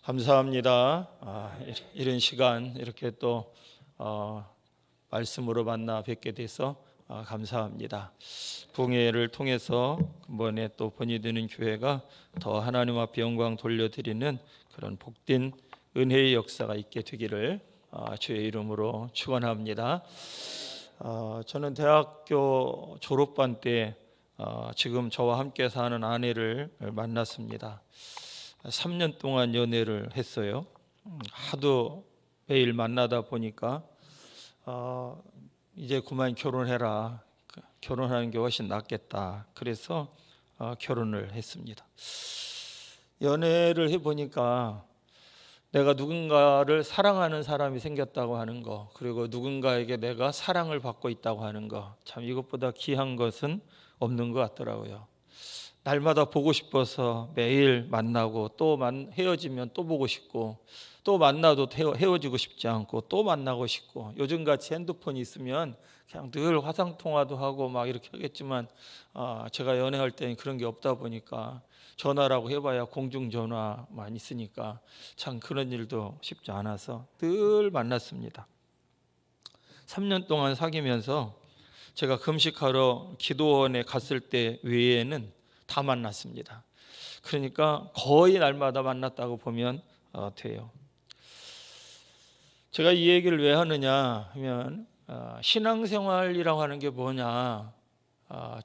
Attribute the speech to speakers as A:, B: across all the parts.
A: 감사합니다. 이런 시간 이렇게 또 말씀으로 만나 뵙게 돼서 감사합니다. 부흥회를 통해서 이번에 또 본이 되는 교회가 더 하나님 앞에 영광 돌려드리는 그런 복된 은혜의 역사가 있게 되기를 주의 이름으로 축원합니다. 저는 대학교 졸업반 때 지금 저와 함께 사는 아내를 만났습니다. 3년 동안 연애를 했어요. 하도 매일 만나다 보니까 이제 그만 결혼해라. 결혼하는 게 훨씬 낫겠다. 그래서 결혼을 했습니다. 연애를 해보니까 내가 누군가를 사랑하는 사람이 생겼다고 하는 거, 그리고 누군가에게 내가 사랑을 받고 있다고 하는 거, 참 이것보다 귀한 것은 없는 것 같더라고요. 날마다 보고 싶어서 매일 만나고 또 헤어지면 또 보고 싶고 또 만나도 헤어지고 싶지 않고 또 만나고 싶고, 요즘같이 핸드폰이 있으면 그냥 늘 화상통화도 하고 막 이렇게 하겠지만 제가 연애할 때는 그런 게 없다 보니까 전화라고 해봐야 공중전화만 있으니까 참 그런 일도 쉽지 않아서 늘 만났습니다. 3년 동안 사귀면서 제가 금식하러 기도원에 갔을 때 외에는 다 만났습니다. 그러니까 거의 날마다 만났다고 보면 돼요. 제가 이 얘기를 왜 하느냐 하면 신앙생활이라고 하는 게 뭐냐,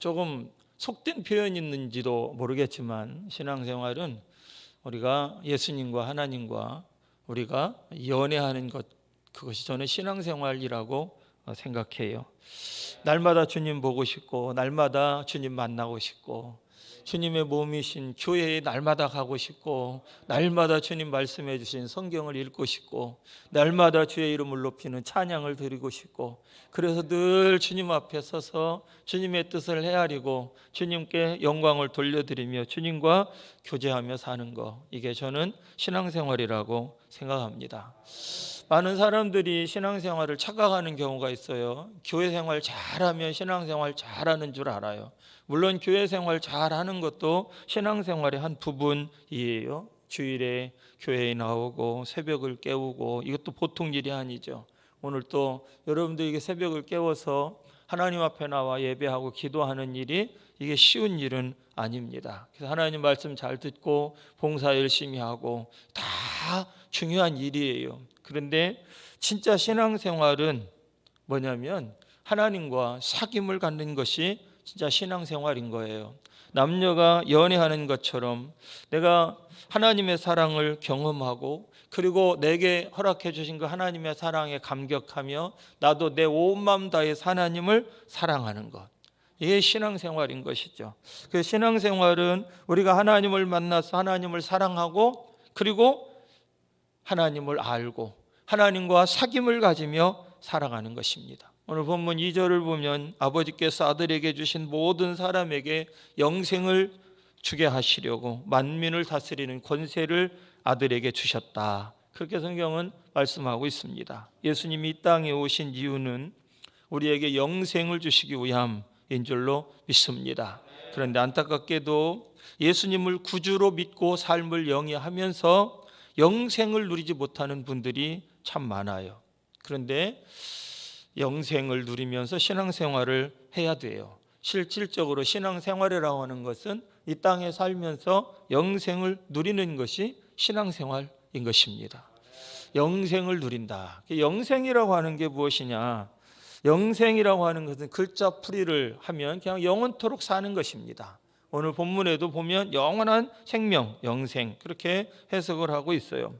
A: 조금 속된 표현이 있는지도 모르겠지만 신앙생활은 우리가 예수님과 하나님과 우리가 연애하는 것, 그것이 저는 신앙생활이라고 생각해요. 날마다 주님 보고 싶고 날마다 주님 만나고 싶고 주님의 몸이신 교회에 날마다 가고 싶고 날마다 주님 말씀해 주신 성경을 읽고 싶고 날마다 주의 이름을 높이는 찬양을 드리고 싶고, 그래서 늘 주님 앞에 서서 주님의 뜻을 헤아리고 주님께 영광을 돌려드리며 주님과 교제하며 사는 거, 이게 저는 신앙생활이라고 생각합니다. 많은 사람들이 신앙생활을 착각하는 경우가 있어요. 교회 생활 잘하면 신앙생활 잘하는 줄 알아요. 물론 교회 생활 잘하는 것도 신앙생활의 한 부분이에요. 주일에 교회에 나오고 새벽을 깨우고, 이것도 보통 일이 아니죠. 오늘 또 여러분들에게 새벽을 깨워서 하나님 앞에 나와 예배하고 기도하는 일이 이게 쉬운 일은 아닙니다. 그래서 하나님 말씀 잘 듣고 봉사 열심히 하고 다 중요한 일이에요. 그런데 진짜 신앙생활은 뭐냐면 하나님과 사귐을 갖는 것이 진짜 신앙생활인 거예요. 남녀가 연애하는 것처럼 내가 하나님의 사랑을 경험하고 그리고 내게 허락해 주신 그 하나님의 사랑에 감격하며 나도 내 온 마음 다해 하나님을 사랑하는 것, 이게 신앙생활인 것이죠. 그 신앙생활은 우리가 하나님을 만나서 하나님을 사랑하고 그리고 하나님을 알고 하나님과 사귐을 가지며 살아가는 것입니다. 오늘 본문 2절을 보면 아버지께서 아들에게 주신 모든 사람에게 영생을 주게 하시려고 만민을 다스리는 권세를 아들에게 주셨다. 그렇게 성경은 말씀하고 있습니다. 예수님이 이 땅에 오신 이유는 우리에게 영생을 주시기 위함인 줄로 믿습니다. 그런데 안타깝게도 예수님을 구주로 믿고 삶을 영위하면서 영생을 누리지 못하는 분들이 참 많아요. 그런데 영생을 누리면서 신앙생활을 해야 돼요. 실질적으로 신앙생활이라고 하는 것은 이 땅에 살면서 영생을 누리는 것이 신앙생활인 것입니다. 영생을 누린다. 영생이라고 하는 게 무엇이냐? 영생이라고 하는 것은 글자 풀이를 하면 그냥 영원토록 사는 것입니다. 오늘 본문에도 보면 영원한 생명, 영생, 그렇게 해석을 하고 있어요.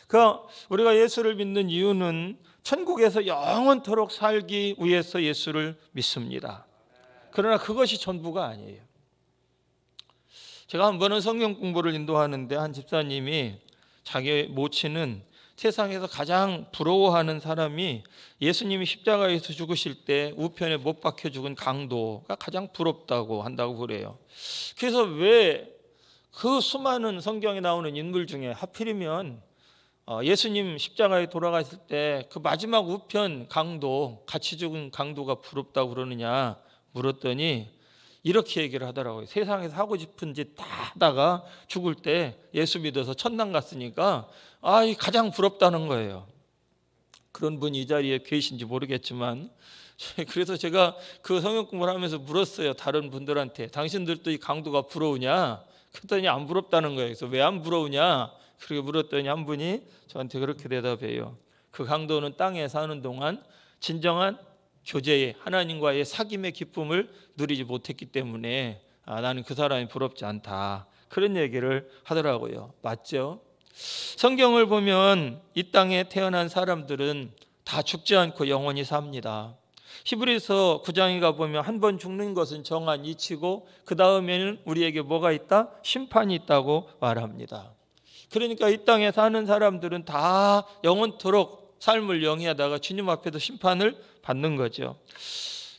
A: 그러니까 우리가 예수를 믿는 이유는 천국에서 영원토록 살기 위해서 예수를 믿습니다. 그러나 그것이 전부가 아니에요. 제가 한 번은 성경 공부를 인도하는데 한 집사님이 자기 모친은 세상에서 가장 부러워하는 사람이 예수님이 십자가에서 죽으실 때 우편에 못 박혀 죽은 강도가 가장 부럽다고 한다고 그래요. 그래서 왜 그 수많은 성경에 나오는 인물 중에 하필이면 예수님 십자가에 돌아가실 때 그 마지막 우편 강도, 같이 죽은 강도가 부럽다고 그러느냐 물었더니 이렇게 얘기를 하더라고요. 세상에서 하고 싶은 짓 다 하다가 죽을 때 예수 믿어서 천당 갔으니까 가장 부럽다는 거예요. 그런 분이 이 자리에 계신지 모르겠지만, 그래서 제가 그 성경 공부를 하면서 물었어요. 다른 분들한테 당신들도 이 강도가 부러우냐? 그랬더니 안 부럽다는 거예요. 그래서 왜 안 부러우냐? 그렇게 물었더니 한 분이 저한테 그렇게 대답해요. 그 강도는 땅에 사는 동안 진정한 교제의 하나님과의 사귐의 기쁨을 누리지 못했기 때문에 나는 그 사람이 부럽지 않다. 그런 얘기를 하더라고요. 맞죠? 성경을 보면 이 땅에 태어난 사람들은 다 죽지 않고 영원히 삽니다. 히브리서 9장에 가보면 한 번 죽는 것은 정한 이치고 그 다음에는 우리에게 뭐가 있다? 심판이 있다고 말합니다. 그러니까 이 땅에 사는 사람들은 다 영원토록 삶을 영위하다가 주님 앞에서 심판을 받는 거죠.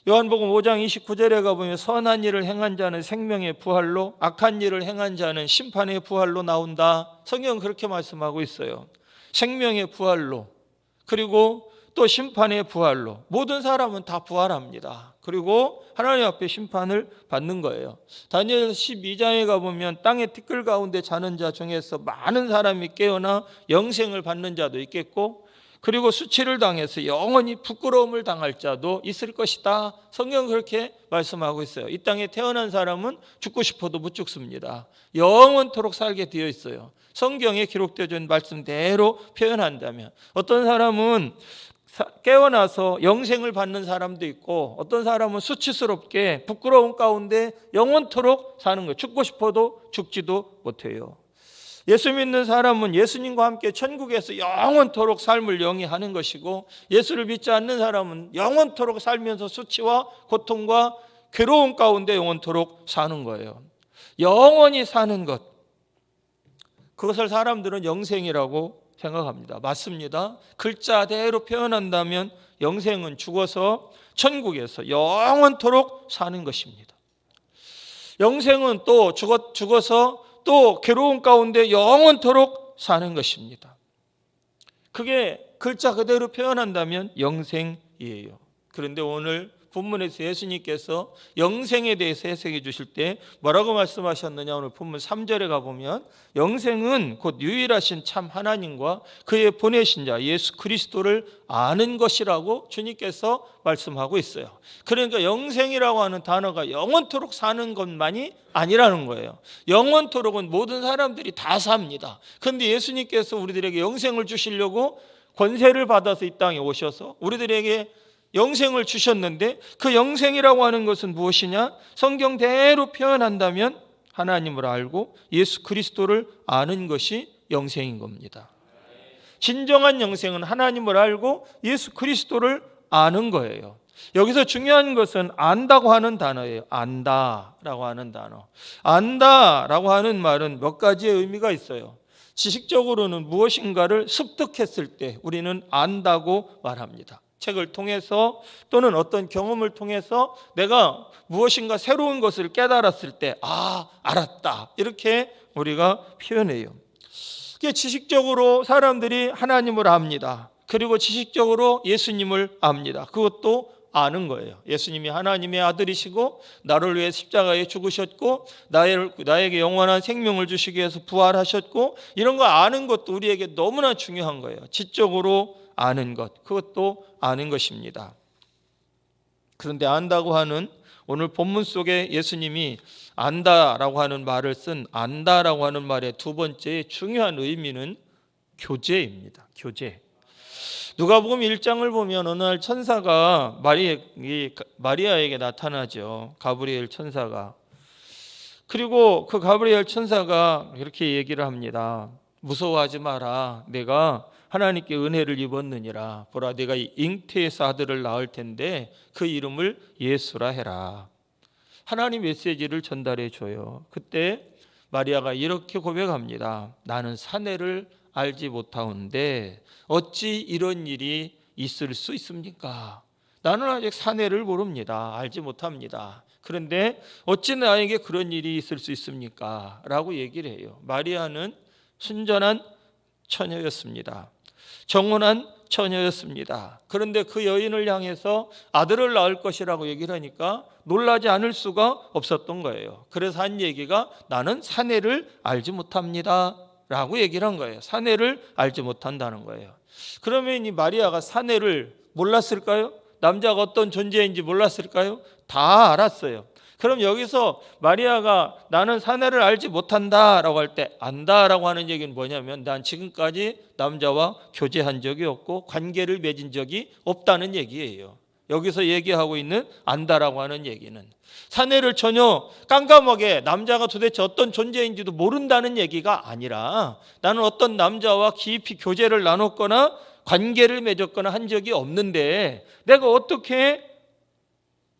A: 요한복음 5장 29절에 가보면 선한 일을 행한 자는 생명의 부활로, 악한 일을 행한 자는 심판의 부활로 나온다. 성경은 그렇게 말씀하고 있어요. 생명의 부활로, 그리고 또 심판의 부활로. 모든 사람은 다 부활합니다. 그리고 하나님 앞에 심판을 받는 거예요. 다니엘 12장에 가보면 땅의 티끌 가운데 자는 자 중에서 많은 사람이 깨어나 영생을 받는 자도 있겠고, 그리고 수치를 당해서 영원히 부끄러움을 당할 자도 있을 것이다. 성경은 그렇게 말씀하고 있어요. 이 땅에 태어난 사람은 죽고 싶어도 못 죽습니다. 영원토록 살게 되어 있어요. 성경에 기록되어 있는 말씀대로 표현한다면, 어떤 사람은 깨어나서 영생을 받는 사람도 있고, 어떤 사람은 수치스럽게 부끄러운 가운데 영원토록 사는 거예요. 죽고 싶어도 죽지도 못해요. 예수 믿는 사람은 예수님과 함께 천국에서 영원토록 삶을 영위하는 것이고, 예수를 믿지 않는 사람은 영원토록 살면서 수치와 고통과 괴로움 가운데 영원토록 사는 거예요. 영원히 사는 것, 그것을 사람들은 영생이라고 생각합니다. 맞습니다. 글자대로 표현한다면 영생은 죽어서 천국에서 영원토록 사는 것입니다. 영생은 또 죽어서 또 괴로운 가운데 영원토록 사는 것입니다. 그게 글자 그대로 표현한다면 영생이에요. 그런데 오늘 본문에서 예수님께서 영생에 대해서 해석해 주실 때 뭐라고 말씀하셨느냐? 오늘 본문 3절에 가보면 영생은 곧 유일하신 참 하나님과 그의 보내신 자 예수 그리스도를 아는 것이라고 주님께서 말씀하고 있어요. 그러니까 영생이라고 하는 단어가 영원토록 사는 것만이 아니라는 거예요. 영원토록은 모든 사람들이 다 삽니다. 그런데 예수님께서 우리들에게 영생을 주시려고 권세를 받아서 이 땅에 오셔서 우리들에게 영생을 주셨는데, 그 영생이라고 하는 것은 무엇이냐? 성경대로 표현한다면 하나님을 알고 예수 그리스도를 아는 것이 영생인 겁니다. 진정한 영생은 하나님을 알고 예수 그리스도를 아는 거예요. 여기서 중요한 것은 안다고 하는 단어예요. 안다라고 하는 단어. 안다라고 하는 말은 몇 가지의 의미가 있어요. 지식적으로는 무엇인가를 습득했을 때 우리는 안다고 말합니다. 책을 통해서 또는 어떤 경험을 통해서 내가 무엇인가 새로운 것을 깨달았을 때 알았다, 이렇게 우리가 표현해요. 그게 지식적으로 사람들이 하나님을 압니다. 그리고 지식적으로 예수님을 압니다. 그것도 아는 거예요. 예수님이 하나님의 아들이시고 나를 위해 십자가에 죽으셨고 나에게 영원한 생명을 주시기 위해서 부활하셨고, 이런 거 아는 것도 우리에게 너무나 중요한 거예요. 지적으로 아는 것, 그것도 아는 것입니다. 그런데 안다고 하는 오늘 본문 속에 예수님이 안다라고 하는 말을 쓴 안다라고 하는 말의 두 번째 중요한 의미는 교제입니다. 교제. 누가복음 1장을 보면 어느 날 천사가 마리아에게 나타나죠. 가브리엘 천사가. 그리고 그 가브리엘 천사가 이렇게 얘기를 합니다. 무서워하지 마라. 내가 하나님께 은혜를 입었느니라. 보라, 내가 잉태에서 아들을 낳을 텐데 그 이름을 예수라 해라. 하나님 메시지를 전달해 줘요. 그때 마리아가 이렇게 고백합니다. 나는 사내를 알지 못하온데 어찌 이런 일이 있을 수 있습니까? 나는 아직 사내를 모릅니다. 알지 못합니다. 그런데 어찌 나에게 그런 일이 있을 수 있습니까? 라고 얘기를 해요. 마리아는 순전한 처녀였습니다. 정혼한 처녀였습니다. 그런데 그 여인을 향해서 아들을 낳을 것이라고 얘기를 하니까 놀라지 않을 수가 없었던 거예요. 그래서 한 얘기가 나는 사내를 알지 못합니다 라고 얘기를 한 거예요. 사내를 알지 못한다는 거예요. 그러면 이 마리아가 사내를 몰랐을까요? 남자가 어떤 존재인지 몰랐을까요? 다 알았어요. 그럼 여기서 마리아가 나는 사내를 알지 못한다라고 할 때 안다라고 하는 얘기는 뭐냐면 난 지금까지 남자와 교제한 적이 없고 관계를 맺은 적이 없다는 얘기예요. 여기서 얘기하고 있는 안다라고 하는 얘기는 사내를 전혀 깜깜하게 남자가 도대체 어떤 존재인지도 모른다는 얘기가 아니라 나는 어떤 남자와 깊이 교제를 나눴거나 관계를 맺었거나 한 적이 없는데 내가 어떻게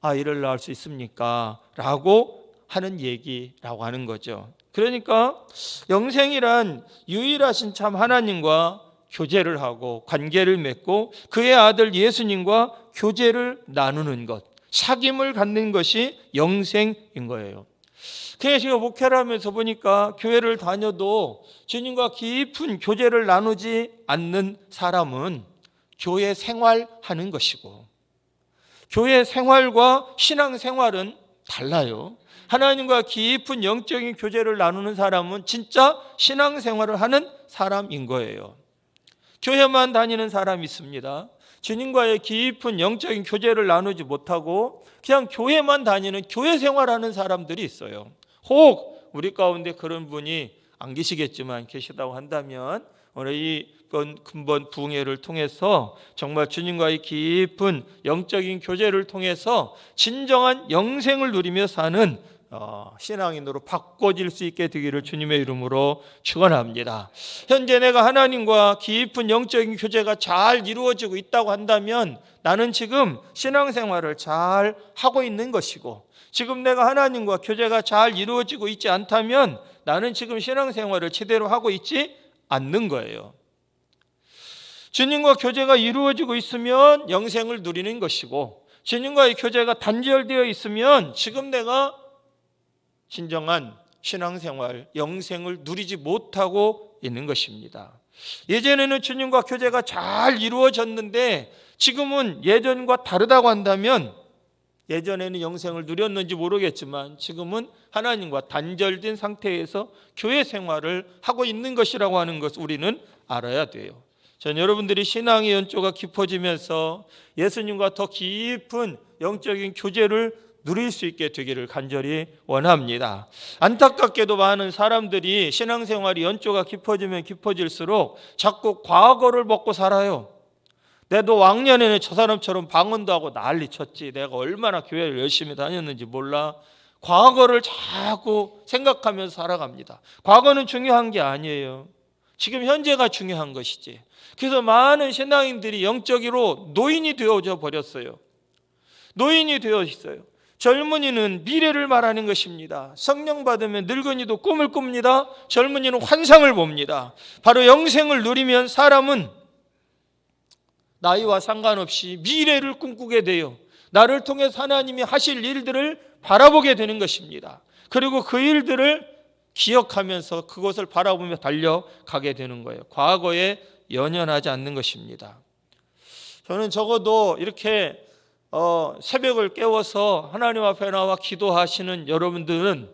A: 아이를 낳을 수 있습니까? 라고 하는 얘기라고 하는 거죠. 그러니까 영생이란 유일하신 참 하나님과 교제를 하고 관계를 맺고 그의 아들 예수님과 교제를 나누는 것, 사귐을 갖는 것이 영생인 거예요. 그래서 제가 목회를 하면서 보니까 교회를 다녀도 주님과 깊은 교제를 나누지 않는 사람은 교회 생활하는 것이고 교회 생활과 신앙 생활은 달라요. 하나님과 깊은 영적인 교제를 나누는 사람은 진짜 신앙 생활을 하는 사람인 거예요. 교회만 다니는 사람이 있습니다. 주님과의 깊은 영적인 교제를 나누지 못하고 그냥 교회만 다니는 교회 생활하는 사람들이 있어요. 혹 우리 가운데 그런 분이 안 계시겠지만 계시다고 한다면 오늘 이번 근본 부흥회를 통해서 정말 주님과의 깊은 영적인 교제를 통해서 진정한 영생을 누리며 사는 신앙인으로 바꿔질 수 있게 되기를 주님의 이름으로 축원합니다. 현재 내가 하나님과 깊은 영적인 교제가 잘 이루어지고 있다고 한다면 나는 지금 신앙생활을 잘 하고 있는 것이고 지금 내가 하나님과 교제가 잘 이루어지고 있지 않다면 나는 지금 신앙생활을 제대로 하고 있지 않는 거예요. 주님과 교제가 이루어지고 있으면 영생을 누리는 것이고 주님과의 교제가 단절되어 있으면 지금 내가 진정한 신앙생활, 영생을 누리지 못하고 있는 것입니다. 예전에는 주님과 교제가 잘 이루어졌는데 지금은 예전과 다르다고 한다면 예전에는 영생을 누렸는지 모르겠지만 지금은 하나님과 단절된 상태에서 교회 생활을 하고 있는 것이라고 하는 것을 우리는 알아야 돼요. 전 여러분들이 신앙의 연조가 깊어지면서 예수님과 더 깊은 영적인 교제를 누릴 수 있게 되기를 간절히 원합니다. 안타깝게도 많은 사람들이 신앙생활이 연조가 깊어지면 깊어질수록 자꾸 과거를 먹고 살아요. 내도 왕년에는 저 사람처럼 방언도 하고 난리 쳤지. 내가 얼마나 교회를 열심히 다녔는지 몰라. 과거를 자꾸 생각하면서 살아갑니다. 과거는 중요한 게 아니에요. 지금 현재가 중요한 것이지. 그래서 많은 신앙인들이 영적으로 노인이 되어져 버렸어요. 노인이 되어 있어요. 젊은이는 미래를 말하는 것입니다. 성령 받으면 늙은이도 꿈을 꿉니다. 젊은이는 환상을 봅니다. 바로 영생을 누리면 사람은 나이와 상관없이 미래를 꿈꾸게 돼요. 나를 통해서 하나님이 하실 일들을 바라보게 되는 것입니다. 그리고 그 일들을 기억하면서 그것을 바라보며 달려가게 되는 거예요. 과거에 연연하지 않는 것입니다. 저는 적어도 이렇게 새벽을 깨워서 하나님 앞에 나와 기도하시는 여러분들은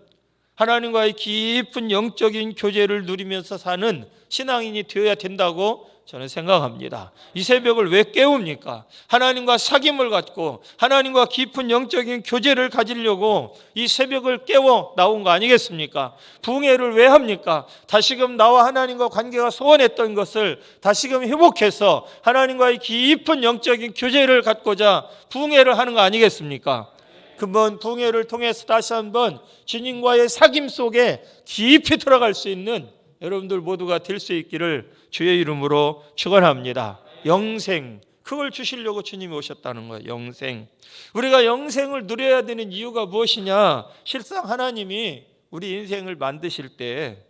A: 하나님과의 깊은 영적인 교제를 누리면서 사는 신앙인이 되어야 된다고 저는 생각합니다. 이 새벽을 왜 깨웁니까? 하나님과 사귐을 갖고 하나님과 깊은 영적인 교제를 가지려고 이 새벽을 깨워 나온 거 아니겠습니까? 부흥회를 왜 합니까? 다시금 나와 하나님과 관계가 소원했던 것을 다시금 회복해서 하나님과의 깊은 영적인 교제를 갖고자 부흥회를 하는 거 아니겠습니까? 그번 부흥회를 통해서 다시 한번 주님과의 사귐 속에 깊이 들어갈 수 있는 여러분들 모두가 될 수 있기를 주의 이름으로 축원합니다. 영생, 그걸 주시려고 주님이 오셨다는 거예요. 영생. 우리가 영생을 누려야 되는 이유가 무엇이냐? 실상 하나님이 우리 인생을 만드실 때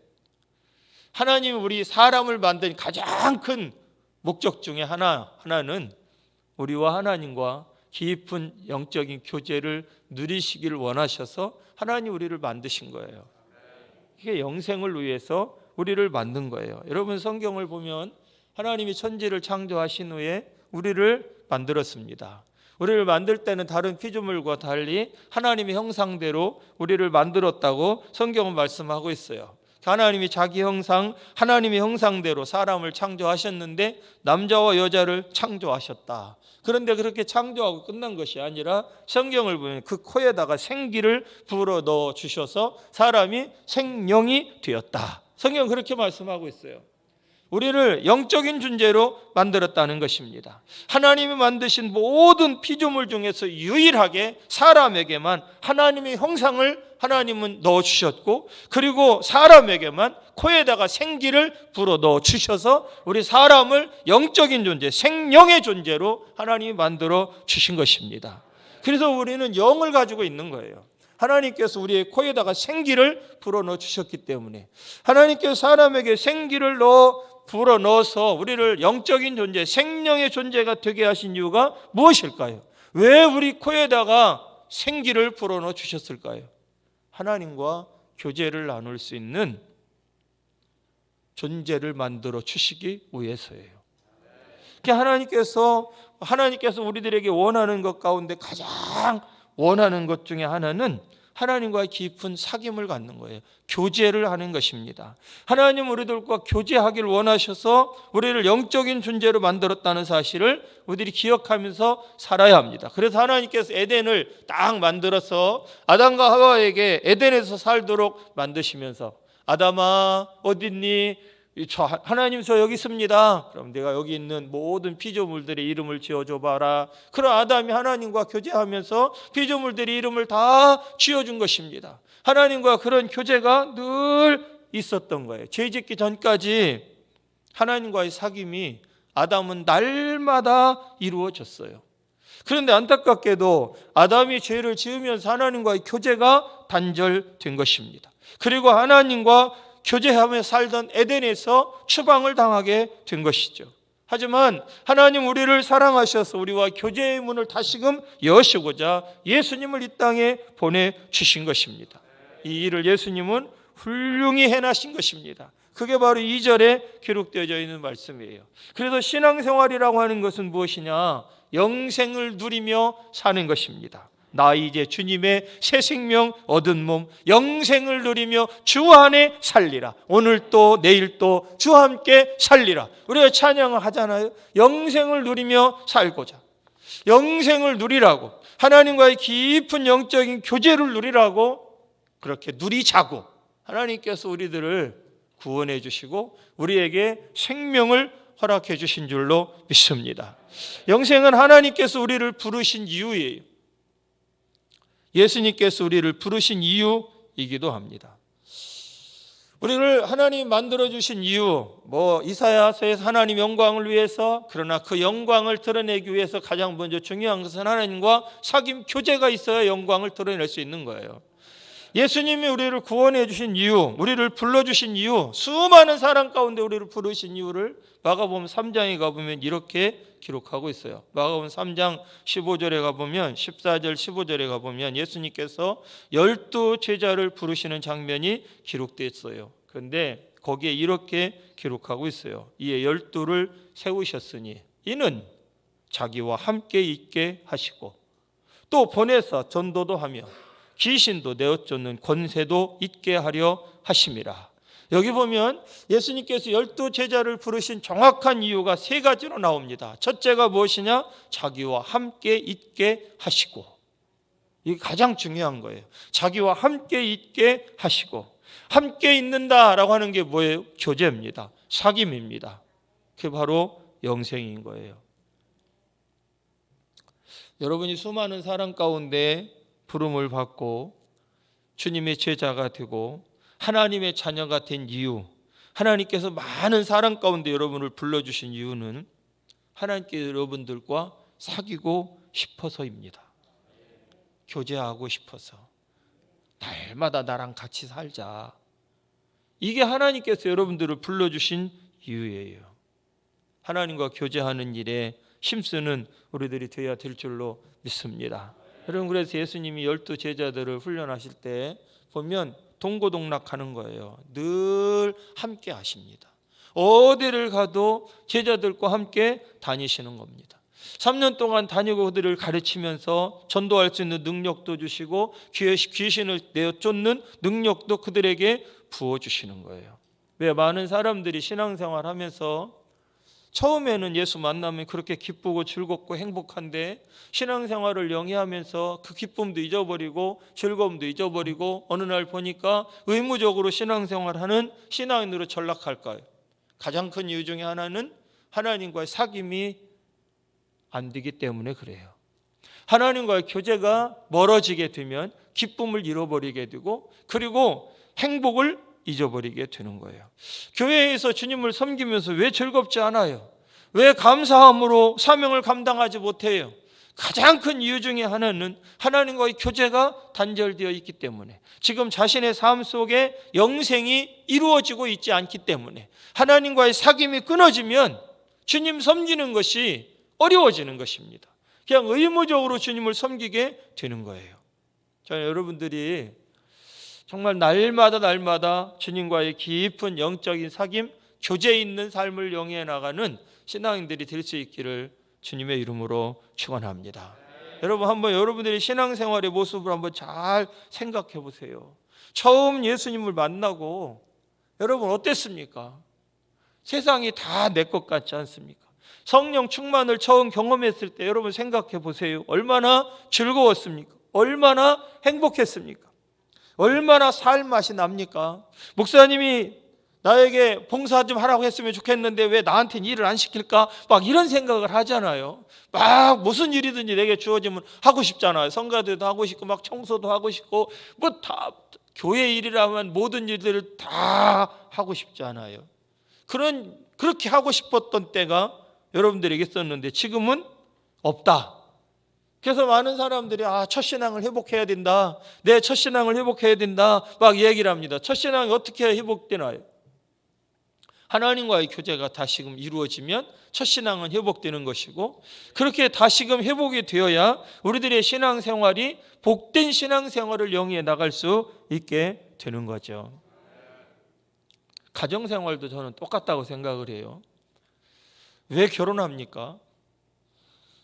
A: 하나님이 우리 사람을 만든 가장 큰 목적 중에 하나는 우리와 하나님과 깊은 영적인 교제를 누리시기를 원하셔서 하나님 우리를 만드신 거예요. 이게 영생을 위해서 우리를 만든 거예요. 여러분 성경을 보면 하나님이 천지를 창조하신 후에 우리를 만들었습니다. 우리를 만들 때는 다른 피조물과 달리 하나님의 형상대로 우리를 만들었다고 성경은 말씀하고 있어요. 하나님이 자기 형상, 하나님의 형상대로 사람을 창조하셨는데 남자와 여자를 창조하셨다. 그런데 그렇게 창조하고 끝난 것이 아니라 성경을 보면 그 코에다가 생기를 불어 넣어 주셔서 사람이 생명이 되었다. 성경은 그렇게 말씀하고 있어요. 우리를 영적인 존재로 만들었다는 것입니다. 하나님이 만드신 모든 피조물 중에서 유일하게 사람에게만 하나님의 형상을 하나님은 넣어주셨고, 그리고 사람에게만 코에다가 생기를 불어 넣어주셔서 우리 사람을 영적인 존재, 생명의 존재로 하나님이 만들어 주신 것입니다. 그래서 우리는 영을 가지고 있는 거예요. 하나님께서 우리의 코에다가 생기를 불어 넣어 주셨기 때문에, 하나님께서 사람에게 생기를 불어 넣어서 우리를 영적인 존재, 생명의 존재가 되게 하신 이유가 무엇일까요? 왜 우리 코에다가 생기를 불어 넣어 주셨을까요? 하나님과 교제를 나눌 수 있는 존재를 만들어 주시기 위해서예요. 하나님께서 우리들에게 원하는 것 가운데 가장 원하는 것 중에 하나는 하나님과의 깊은 사귐을 갖는 거예요. 교제를 하는 것입니다. 하나님 우리들과 교제하기를 원하셔서 우리를 영적인 존재로 만들었다는 사실을 우리들이 기억하면서 살아야 합니다. 그래서 하나님께서 에덴을 딱 만들어서 아담과 하와에게 에덴에서 살도록 만드시면서, 아담아 어딨니? 하나님 저 여기 있습니다. 그럼 내가 여기 있는 모든 피조물들의 이름을 지어줘 봐라. 그럼 아담이 하나님과 교제하면서 피조물들의 이름을 다 지어준 것입니다. 하나님과 그런 교제가 늘 있었던 거예요. 죄 짓기 전까지 하나님과의 사귐이 아담은 날마다 이루어졌어요. 그런데 안타깝게도 아담이 죄를 지으면서 하나님과의 교제가 단절된 것입니다. 그리고 하나님과 교제하며 살던 에덴에서 추방을 당하게 된 것이죠. 하지만 하나님 우리를 사랑하셔서 우리와 교제의 문을 다시금 여시고자 예수님을 이 땅에 보내주신 것입니다. 이 일을 예수님은 훌륭히 해나신 것입니다. 그게 바로 2절에 기록되어져 있는 말씀이에요. 그래서 신앙생활이라고 하는 것은 무엇이냐? 영생을 누리며 사는 것입니다. 나 이제 주님의 새 생명 얻은 몸, 영생을 누리며 주 안에 살리라. 오늘 또 내일 또 주와 함께 살리라. 우리가 찬양을 하잖아요. 영생을 누리며 살고자, 영생을 누리라고, 하나님과의 깊은 영적인 교제를 누리라고, 그렇게 누리자고 하나님께서 우리들을 구원해 주시고 우리에게 생명을 허락해 주신 줄로 믿습니다. 영생은 하나님께서 우리를 부르신 이유예요. 예수님께서 우리를 부르신 이유이기도 합니다. 우리를 하나님 만들어주신 이유, 이사야서에서 하나님 영광을 위해서, 그러나 그 영광을 드러내기 위해서 가장 먼저 중요한 것은 하나님과 사귐 교제가 있어야 영광을 드러낼 수 있는 거예요. 예수님이 우리를 구원해 주신 이유, 우리를 불러주신 이유, 수많은 사람 가운데 우리를 부르신 이유를 마가복음 3장에 가보면 이렇게 기록하고 있어요. 마가복음 3장 15절에 가보면, 14절 15절에 가보면 예수님께서 12 제자를 부르시는 장면이 기록되어 있어요. 그런데 거기에 이렇게 기록하고 있어요. 이에 12를 세우셨으니 이는 자기와 함께 있게 하시고 또 보내서 전도도 하며 귀신도 내어쫓는 권세도 있게 하려 하심이라. 여기 보면 예수님께서 12 제자를 부르신 정확한 이유가 3가지로 나옵니다. 첫째가 무엇이냐? 자기와 함께 있게 하시고, 이게 가장 중요한 거예요. 자기와 함께 있게 하시고, 함께 있는다라고 하는 게 뭐예요? 교제입니다. 사귐입니다. 그게 바로 영생인 거예요. 여러분이 수많은 사람 가운데 부름을 받고 주님의 제자가 되고 하나님의 자녀가 된 이유, 하나님께서 많은 사람 가운데 여러분을 불러주신 이유는 하나님께 여러분들과 사귀고 싶어서입니다. 교제하고 싶어서, 날마다 나랑 같이 살자. 이게 하나님께서 여러분들을 불러주신 이유예요. 하나님과 교제하는 일에 힘쓰는 우리들이 되어야 될 줄로 믿습니다. 여러분, 그래서 예수님이 12 제자들을 훈련하실 때 보면 동고동락하는 거예요. 늘 함께 하십니다. 어디를 가도 제자들과 함께 다니시는 겁니다. 3년 동안 다니고 그들을 가르치면서 전도할 수 있는 능력도 주시고 귀신을 내어 쫓는 능력도 그들에게 부어주시는 거예요. 왜? 많은 사람들이 신앙생활 하면서 처음에는 예수 만나면 그렇게 기쁘고 즐겁고 행복한데 신앙생활을 영위하면서 그 기쁨도 잊어버리고 즐거움도 잊어버리고 어느 날 보니까 의무적으로 신앙생활하는 신앙인으로 전락할까요? 가장 큰 이유 중에 하나는 하나님과의 사귐이 안 되기 때문에 그래요. 하나님과의 교제가 멀어지게 되면 기쁨을 잃어버리게 되고 그리고 행복을 잊어버리게 되는 거예요. 교회에서 주님을 섬기면서 왜 즐겁지 않아요? 왜 감사함으로 사명을 감당하지 못해요? 가장 큰 이유 중에 하나는 하나님과의 교제가 단절되어 있기 때문에, 지금 자신의 삶 속에 영생이 이루어지고 있지 않기 때문에, 하나님과의 사귐이 끊어지면 주님 섬기는 것이 어려워지는 것입니다. 그냥 의무적으로 주님을 섬기게 되는 거예요. 저는 여러분들이 정말 날마다 주님과의 깊은 영적인 사귐, 교제 있는 삶을 영위해 나가는 신앙인들이 될 수 있기를 주님의 이름으로 축원합니다. 여러분, 한번 여러분들이 신앙생활의 모습을 한번 잘 생각해 보세요. 처음 예수님을 만나고 여러분 어땠습니까? 세상이 다 내 것 같지 않습니까? 성령 충만을 처음 경험했을 때 여러분 생각해 보세요. 얼마나 즐거웠습니까? 얼마나 행복했습니까? 얼마나 살 맛이 납니까? 목사님이 나에게 봉사 좀 하라고 했으면 좋겠는데 왜 나한테는 일을 안 시킬까? 막 이런 생각을 하잖아요. 막 무슨 일이든지 내게 주어지면 하고 싶잖아요. 성가대도 하고 싶고 막 청소도 하고 싶고 뭐 다 교회 일이라면 모든 일들을 다 하고 싶지 않아요. 그렇게 하고 싶었던 때가 여러분들에게 있었는데 지금은 없다. 그래서 많은 사람들이 첫신앙을 회복해야 된다. 내 첫신앙을 회복해야 된다. 막 얘기를 합니다. 첫신앙이 어떻게 회복되나요? 하나님과의 교제가 다시금 이루어지면 첫신앙은 회복되는 것이고, 그렇게 다시금 회복이 되어야 우리들의 신앙생활이 복된 신앙생활을 영위해 나갈 수 있게 되는 거죠. 가정생활도 저는 똑같다고 생각을 해요. 왜 결혼합니까?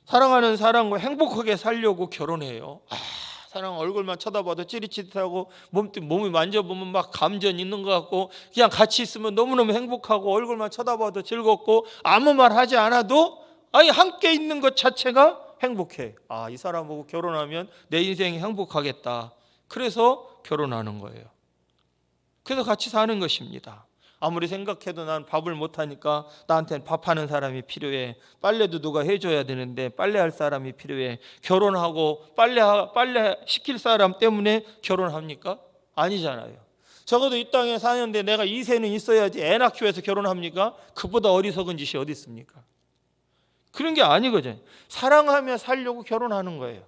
A: 사랑하는 사람과 행복하게 살려고 결혼해요. 사랑 얼굴만 쳐다봐도 찌릿찌릿하고 몸이 만져보면 막 감전 있는 것 같고 그냥 같이 있으면 너무너무 행복하고 얼굴만 쳐다봐도 즐겁고 아무 말 하지 않아도 함께 있는 것 자체가 행복해. 이 사람 보고 결혼하면 내 인생이 행복하겠다. 그래서 결혼하는 거예요. 그래서 같이 사는 것입니다. 아무리 생각해도 난 밥을 못하니까 나한테는 밥하는 사람이 필요해. 빨래도 누가 해줘야 되는데 빨래할 사람이 필요해. 결혼하고 빨래 시킬 사람 때문에 결혼합니까? 아니잖아요. 적어도 이 땅에 사는데 내가 2세는 있어야지 애 낳기 위해서 결혼합니까? 그보다 어리석은 짓이 어디 있습니까? 그런 게 아니거든요. 사랑하며 살려고 결혼하는 거예요.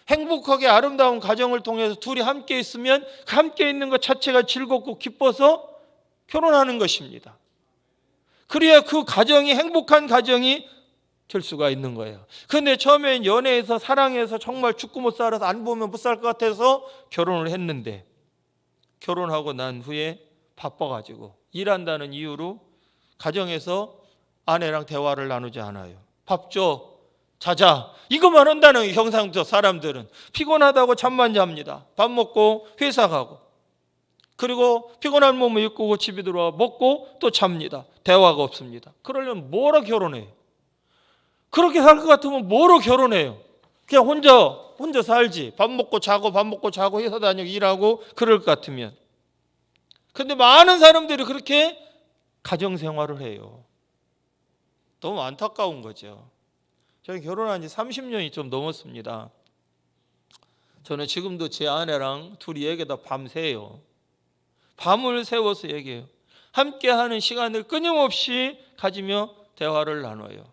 A: 행복하게 아름다운 가정을 통해서 둘이 함께 있으면 함께 있는 것 자체가 즐겁고 기뻐서 결혼하는 것입니다. 그래야 그 가정이 행복한 가정이 될 수가 있는 거예요. 그런데 처음엔 연애해서 사랑해서 정말 죽고 못 살아서 안 보면 못 살 것 같아서 결혼을 했는데 결혼하고 난 후에 바빠가지고 일한다는 이유로 가정에서 아내랑 대화를 나누지 않아요. 밥 줘, 자자, 이것만 한다는 경상도 사람들은 피곤하다고 잠만 잡니다. 밥 먹고 회사 가고 그리고 피곤한 몸을 입고 집에 들어와 먹고 또 잡니다. 대화가 없습니다. 그러려면 뭐로 결혼해요? 그렇게 살 것 같으면 뭐로 결혼해요? 그냥 혼자 살지. 밥 먹고 자고 회사 다니고 일하고 그럴 것 같으면. 그런데 많은 사람들이 그렇게 가정생활을 해요. 너무 안타까운 거죠. 저는 결혼한 지 30년이 좀 넘었습니다. 저는 지금도 제 아내랑 둘이 얘기하다 밤새요. 밤을 새워서 얘기해요. 함께하는 시간을 끊임없이 가지며 대화를 나눠요.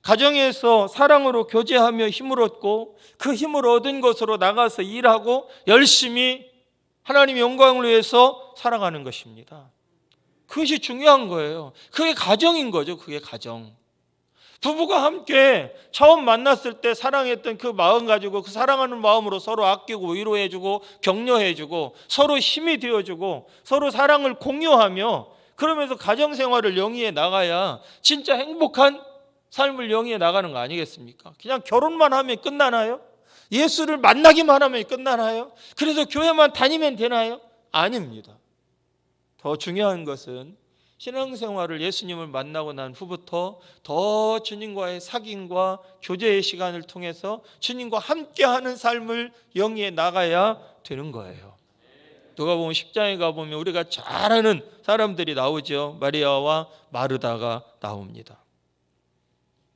A: 가정에서 사랑으로 교제하며 힘을 얻고 그 힘을 얻은 것으로 나가서 일하고 열심히 하나님의 영광을 위해서 살아가는 것입니다. 그것이 중요한 거예요. 그게 가정인 거죠. 그게 가정. 부부가 함께 처음 만났을 때 사랑했던 그 마음 가지고 그 사랑하는 마음으로 서로 아끼고 위로해주고 격려해주고 서로 힘이 되어주고 서로 사랑을 공유하며 그러면서 가정생활을 영위해 나가야 진짜 행복한 삶을 영위해 나가는 거 아니겠습니까? 그냥 결혼만 하면 끝나나요? 예수를 만나기만 하면 끝나나요? 그래서 교회만 다니면 되나요? 아닙니다. 더 중요한 것은 신앙생활을 예수님을 만나고 난 후부터 더 주님과의 사귐과 교제의 시간을 통해서 주님과 함께하는 삶을 영위해 나가야 되는 거예요. 누가복음 10장에 가보면 우리가 잘 아는 사람들이 나오죠. 마리아와 마르다가 나옵니다.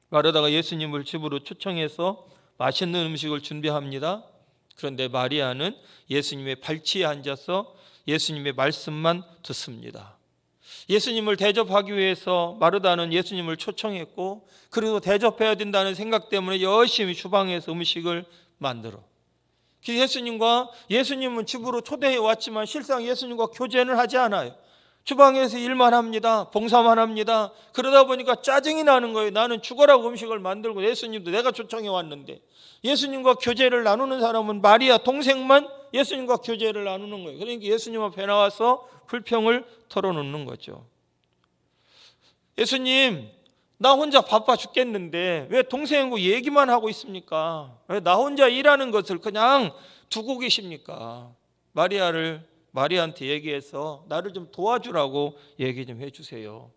A: 마르다가 예수님을 집으로 초청해서 맛있는 음식을 준비합니다. 그런데 마리아는 예수님의 발치에 앉아서 예수님의 말씀만 듣습니다. 예수님을 대접하기 위해서 마르다는 예수님을 초청했고, 그리고 대접해야 된다는 생각 때문에 열심히 주방에서 음식을 만들어. 예수님은 집으로 초대해 왔지만 실상 예수님과 교제는 하지 않아요. 주방에서 일만 합니다. 봉사만 합니다. 그러다 보니까 짜증이 나는 거예요. 나는 죽어라고 음식을 만들고 예수님도 내가 초청해 왔는데, 예수님과 교제를 나누는 사람은 마리아 동생만 예수님과 교제를 나누는 거예요. 그러니까 예수님 앞에 나와서 불평을 털어놓는 거죠. 예수님, 나 혼자 바빠 죽겠는데 왜 동생하고 얘기만 하고 있습니까? 왜 나 혼자 일하는 것을 그냥 두고 계십니까? 마리아한테 얘기해서 나를 좀 도와주라고 얘기 좀 해주세요.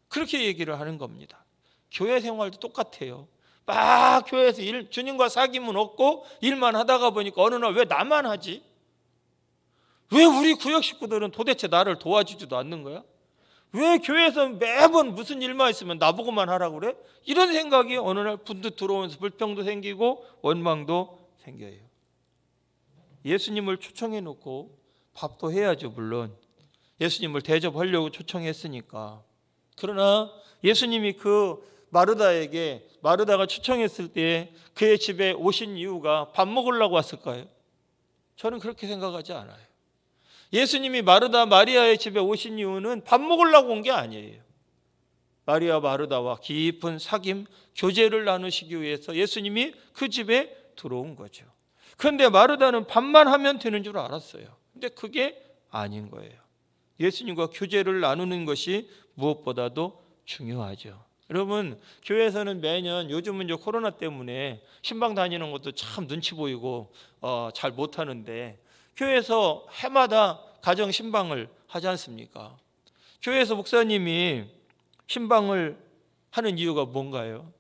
A: 그렇게 얘기를 하는 겁니다. 교회 생활도 똑같아요. 막 교회에서 주님과 사귐은 없고 일만 하다가 보니까 어느 날 왜 나만 하지? 왜 우리 구역 식구들은 도대체 나를 도와주지도 않는 거야? 왜 교회에서 매번 무슨 일만 있으면 나보고만 하라고 그래? 이런 생각이 어느 날 분듯 들어오면서 불평도 생기고 원망도 생겨요. 예수님을 초청해 놓고 밥도 해야죠. 물론 예수님을 대접하려고 초청했으니까. 그러나 예수님이 마르다가 초청했을 때 그의 집에 오신 이유가 밥 먹으려고 왔을까요? 저는 그렇게 생각하지 않아요. 예수님이 마리아의 집에 오신 이유는 밥 먹으려고 온 게 아니에요. 마르다와 깊은 사귐, 교제를 나누시기 위해서 예수님이 그 집에 들어온 거죠. 그런데 마르다는 밥만 하면 되는 줄 알았어요. 근데 그게 아닌 거예요. 예수님과 교제를 나누는 것이 무엇보다도 중요하죠. 여러분, 교회에서는 매년, 요즘은 이제 코로나 때문에 신방 다니는 것도 참 눈치 보이고 잘 못하는데, 교회에서 해마다 가정 신방을 하지 않습니까? 교회에서 목사님이 신방을 하는 이유가 뭔가요?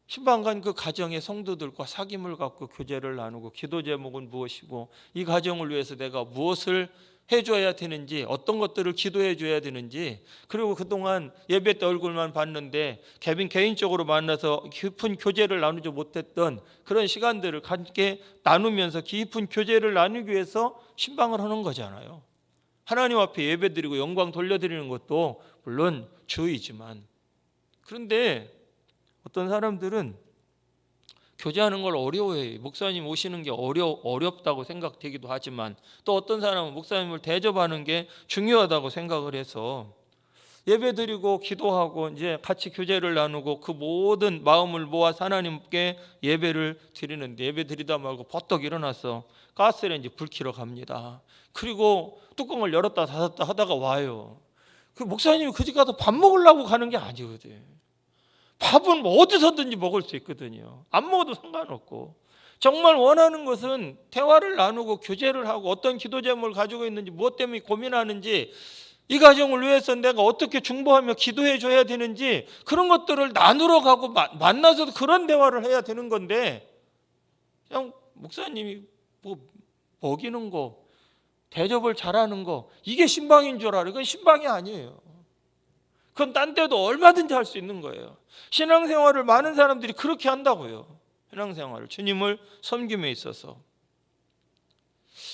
A: 신방 간 그 가정의 성도들과 사귐을 갖고 교제를 나누고, 기도 제목은 무엇이고 이 가정을 위해서 내가 무엇을 해줘야 되는지, 어떤 것들을 기도해 줘야 되는지, 그리고 그동안 예배 때 얼굴만 봤는데 개인적으로 만나서 깊은 교제를 나누지 못했던 그런 시간들을 함께 나누면서 깊은 교제를 나누기 위해서 신방을 하는 거잖아요. 하나님 앞에 예배드리고 영광 돌려드리는 것도 물론 주의지만, 그런데 어떤 사람들은 교제하는 걸 어려워해요. 목사님 오시는 게 어렵다고 생각되기도 하지만, 또 어떤 사람은 목사님을 대접하는 게 중요하다고 생각을 해서 예배드리고 기도하고 이제 같이 교제를 나누고 그 모든 마음을 모아서 하나님께 예배를 드리는데, 예배 드리다 말고 버떡 일어나서 가스레인지 불 켜러 갑니다. 그리고 뚜껑을 열었다 닫았다 하다가 와요. 그 목사님이 그 집 가서 밥 먹으려고 가는 게 아니거든. 밥은 뭐 어디서든지 먹을 수 있거든요. 안 먹어도 상관없고, 정말 원하는 것은 대화를 나누고 교제를 하고 어떤 기도 제목을 가지고 있는지, 무엇 때문에 고민하는지, 이 가정을 위해서 내가 어떻게 중보하며 기도해 줘야 되는지, 그런 것들을 나누러 가고 만나서 그런 대화를 해야 되는 건데, 그냥 목사님이 뭐 먹이는 거, 대접을 잘하는 거, 이게 신방인 줄 알아요. 그건 신방이 아니에요. 그건 딴 데도 얼마든지 할 수 있는 거예요. 신앙생활을 많은 사람들이 그렇게 한다고요. 신앙생활을, 주님을 섬김에 있어서.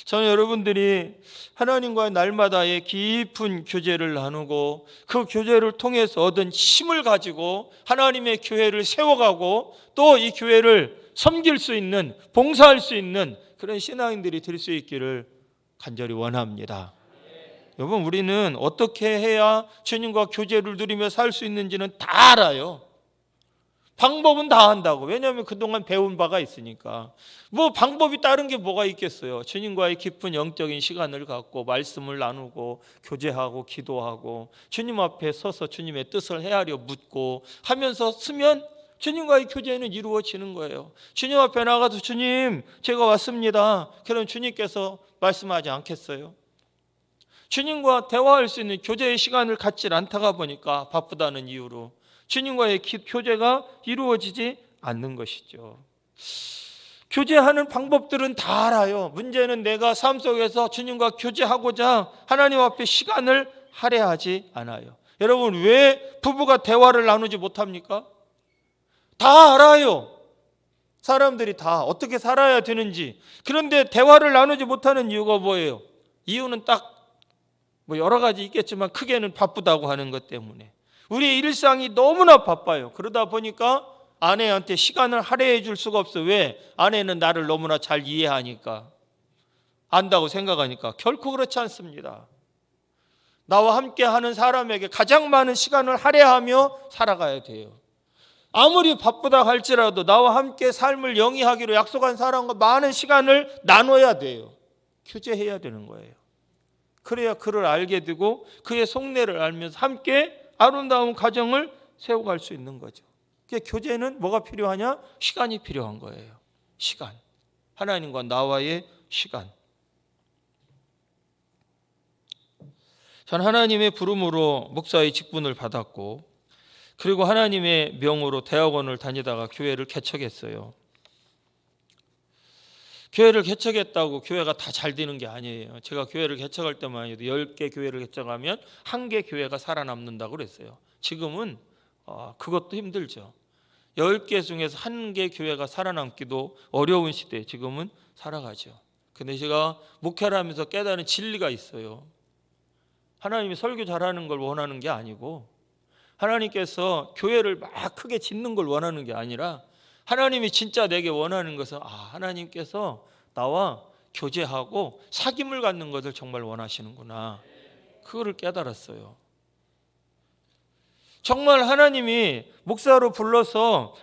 A: 저는 여러분들이 하나님과의 날마다의 깊은 교제를 나누고 그 교제를 통해서 얻은 힘을 가지고 하나님의 교회를 세워가고 또 이 교회를 섬길 수 있는, 봉사할 수 있는 그런 신앙인들이 될 수 있기를 간절히 원합니다. 여러분, 우리는 어떻게 해야 주님과 교제를 누리며 살 수 있는지는 다 알아요. 방법은 다 한다고. 왜냐하면 그동안 배운 바가 있으니까. 뭐 방법이 다른 게 뭐가 있겠어요. 주님과의 깊은 영적인 시간을 갖고 말씀을 나누고 교제하고 기도하고 주님 앞에 서서 주님의 뜻을 헤아려 묻고 하면서 쓰면 주님과의 교제는 이루어지는 거예요. 주님 앞에 나가서 주님 제가 왔습니다. 그럼 주님께서 말씀하지 않겠어요? 주님과 대화할 수 있는 교제의 시간을 갖지 않다가 보니까 바쁘다는 이유로 주님과의 교제가 이루어지지 않는 것이죠. 교제하는 방법들은 다 알아요. 문제는 내가 삶 속에서 주님과 교제하고자 하나님 앞에 시간을 할애하지 않아요. 여러분, 왜 부부가 대화를 나누지 못합니까? 다 알아요. 사람들이 다 어떻게 살아야 되는지. 그런데 대화를 나누지 못하는 이유가 뭐예요? 이유는 딱 뭐 여러 가지 있겠지만 크게는 바쁘다고 하는 것 때문에. 우리의 일상이 너무나 바빠요. 그러다 보니까 아내한테 시간을 할애해 줄 수가 없어요. 왜? 아내는 나를 너무나 잘 이해하니까, 안다고 생각하니까. 결코 그렇지 않습니다. 나와 함께 하는 사람에게 가장 많은 시간을 할애하며 살아가야 돼요. 아무리 바쁘다 할지라도 나와 함께 삶을 영위하기로 약속한 사람과 많은 시간을 나눠야 돼요. 교제해야 되는 거예요. 그래야 그를 알게 되고 그의 속내를 알면서 함께 아름다운 가정을 세워갈 수 있는 거죠. 그러니까 교제는 뭐가 필요하냐? 시간이 필요한 거예요. 시간. 하나님과 나와의 시간. 전 하나님의 부름으로 목사의 직분을 받았고, 그리고 하나님의 명으로 대학원을 다니다가 교회를 개척했어요. 교회를 개척했다고 교회가 다 잘 되는 게 아니에요. 제가 교회를 개척할 때만 해도 10개 교회를 개척하면 1개 교회가 살아남는다고 그랬어요. 지금은 그것도 힘들죠. 10개 중에서 1개 교회가 살아남기도 어려운 시대에 지금은 살아가죠. 근데 제가 목회를 하면서 깨달은 진리가 있어요. 하나님이 설교 잘하는 걸 원하는 게 아니고, 하나님께서 교회를 막 크게 짓는 걸 원하는 게 아니라, 하나님이 진짜 내게 원하는 것은 하나님께서 나와 교제하고 사귐을 갖는 것을 정말 원하시는구나. 그거를 깨달았어요. 정말 하나님이 목사로 불러서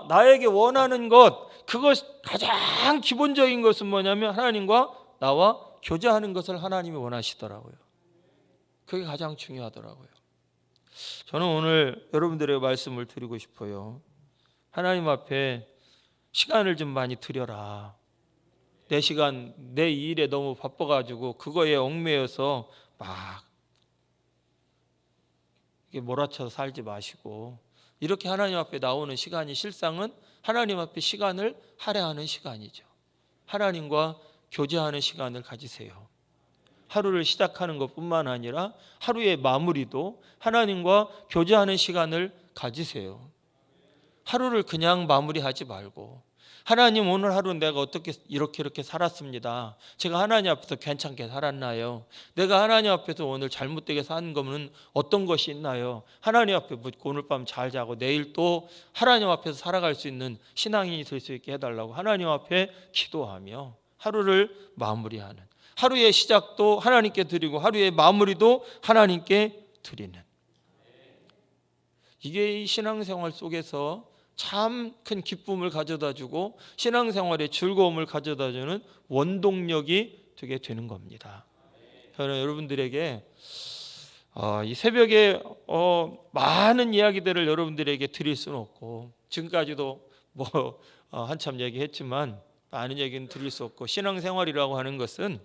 A: 나에게 원하는 것, 그것 가장 기본적인 것은 뭐냐면 하나님과 나와 교제하는 것을 하나님이 원하시더라고요. 그게 가장 중요하더라고요. 저는 오늘 여러분들에게 말씀을 드리고 싶어요. 하나님 앞에 시간을 좀 많이 드려라. 내 시간, 내 일에 너무 바빠가지고 그거에 얽매여서 막 몰아쳐서 살지 마시고, 이렇게 하나님 앞에 나오는 시간이 실상은 하나님 앞에 시간을 할애하는 시간이죠. 하나님과 교제하는 시간을 가지세요. 하루를 시작하는 것뿐만 아니라 하루의 마무리도 하나님과 교제하는 시간을 가지세요. 하루를 그냥 마무리하지 말고, 하나님 오늘 하루 내가 어떻게 이렇게 살았습니다. 제가 하나님 앞에서 괜찮게 살았나요? 내가 하나님 앞에서 오늘 잘못되게 산 거는 어떤 것이 있나요? 하나님 앞에 묻고 오늘 밤 잘 자고 내일 또 하나님 앞에서 살아갈 수 있는 신앙인이 될 수 있게 해달라고 하나님 앞에 기도하며 하루를 마무리하는, 하루의 시작도 하나님께 드리고 하루의 마무리도 하나님께 드리는, 이게 이 신앙생활 속에서 참 큰 기쁨을 가져다주고 신앙생활의 즐거움을 가져다주는 원동력이 되게 되는 겁니다. 저는 여러분들에게 이 새벽에 많은 이야기들을 여러분들에게 드릴 수는 없고, 지금까지도 한참 얘기했지만 많은 얘기는 드릴 수 없고, 신앙생활이라고 하는 것은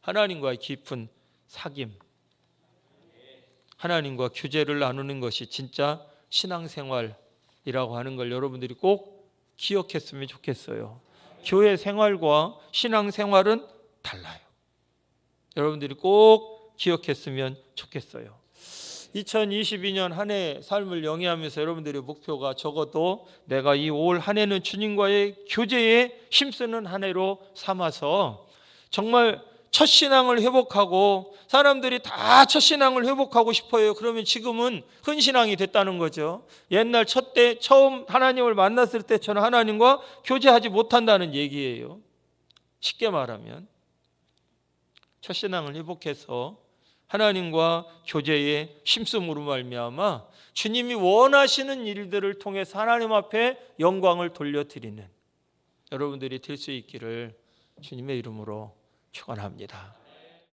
A: 하나님과의 깊은 사귐, 하나님과 교제를 나누는 것이 진짜 신앙생활이라고 하는 걸 여러분들이 꼭 기억했으면 좋겠어요. 교회 생활과 신앙생활은 달라요. 여러분들이 꼭 기억했으면 좋겠어요. 2022년 한 해 삶을 영위하면서 여러분들의 목표가 적어도 내가 이 올 한 해는 주님과의 교제에 힘쓰는 한 해로 삼아서 정말 첫 신앙을 회복하고, 사람들이 다 첫 신앙을 회복하고 싶어요. 그러면 지금은 흔신앙이 됐다는 거죠. 옛날 처음 하나님을 만났을 때처럼 하나님과 교제하지 못한다는 얘기예요. 쉽게 말하면 첫 신앙을 회복해서 하나님과 교제에 힘쓰므로 말미암아 주님이 원하시는 일들을 통해서 하나님 앞에 영광을 돌려드리는 여러분들이 될 수 있기를 주님의 이름으로 축원합니다.